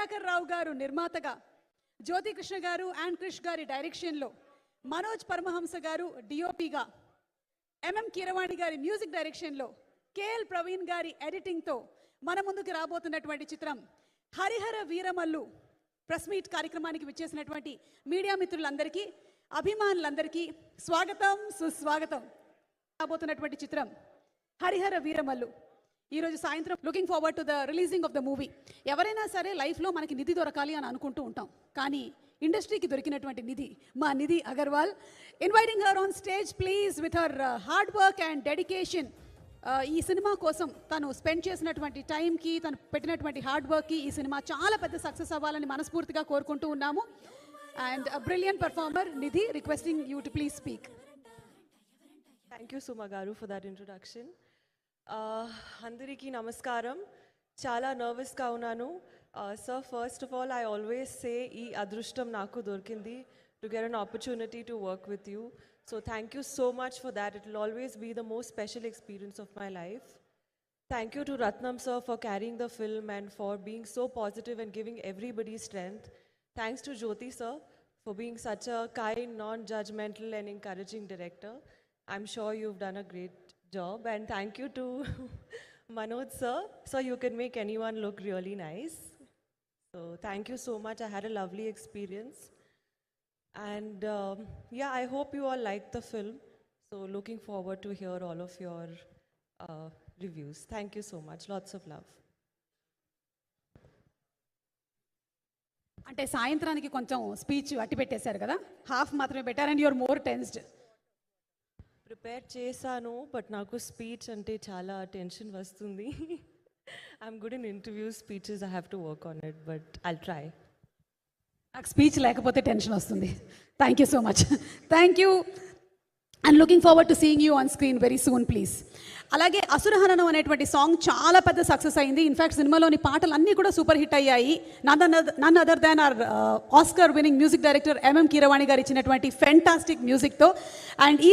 దయాకర్ రావు గారు నిర్మాతగా, జ్యోతి కృష్ణ గారు అండ్ క్రిష్ గారి డైరెక్షన్లో, మనోజ్ పరమహంస గారు డిఓపిగా, ఎంఎం కీరవాణి గారి మ్యూజిక్ డైరెక్షన్లో, కేఎల్ ప్రవీణ్ గారి ఎడిటింగ్తో మన ముందుకు రాబోతున్నటువంటి చిత్రం హరిహర వీరమల్లు. ప్రెస్ మీట్ కార్యక్రమానికి విచ్చేసినటువంటి మీడియా మిత్రులందరికీ, అభిమానులందరికీ స్వాగతం, సుస్వాగతం. రాబోతున్నటువంటి చిత్రం హరిహర వీరమల్లు. ఈరోజు సాయంత్రం looking forward to the releasing of the movie. ఎవరైనా సరే లైఫ్లో మనకి నిధి దొరకాలి అని అనుకుంటూ ఉంటాం, కానీ ఇండస్ట్రీకి దొరికినటువంటి నిధి మా Nidhi Agarwal. Inviting her on stage please. With her hard work and dedication, ఈ సినిమా కోసం తను స్పెండ్ చేసినటువంటి టైంకి, తను పెట్టినటువంటి హార్డ్ వర్క్కి ఈ సినిమా చాలా పెద్ద సక్సెస్ అవ్వాలని మనస్ఫూర్తిగా కోరుకుంటూ ఉన్నాము. And brilliant performer Nidhi, requesting you to please speak. Thank you Suma గారు ఫర్ దట్ ఇంట్రొడక్షన్. అందరికీ నమస్కారం. చాలా నర్వస్గా ఉన్నాను. Sir, first of all I always say ఈ అదృష్టం నాకు దొరికింది to get an opportunity to work with you. So thank you so much for that. It will always be the most special experience of my life. Thank you to Ratnam sir for carrying the film and for being so positive and giving everybody strength. Thanks to Jyoti sir for being such a kind, non-judgmental and encouraging director. I'm sure you've done a great job. And thank you to Manoj sir. So you can make anyone look really nice. So thank you so much. I had a lovely experience. And yeah, I hope you all liked the film. So looking forward to hear all of your reviews. Thank you so much. Lots of love. అంటే సాయంత్రానికి కొంచెం speech అట్టి పెట్టేశారు కదా, half మాత్రమే పెట్టారు. And you're more tensed. Prepare చేశాను, but నాకు స్పీచ్ అంటే చాలా టెన్షన్ వస్తుంది. I'm good in interviews, speeches I have to work on it, but I'll try. నాకు స్పీచ్ లేకపోతే టెన్షన్ వస్తుంది. Thank you so much. Thank you. And looking forward to seeing you on screen very soon please. అలాగే అసురహననం అనేటువంటి song చాలా పెద్ద success అయింది. In fact సినిమాలోని పాటలు అన్నీ కూడా సూపర్ హిట్ అయ్యాయి. None other than our Oscar winning music director MM Keeravani garu ఇచ్చినటువంటి ఫెంటాస్టిక్ మ్యూజిక్తో. అండ్ ఈ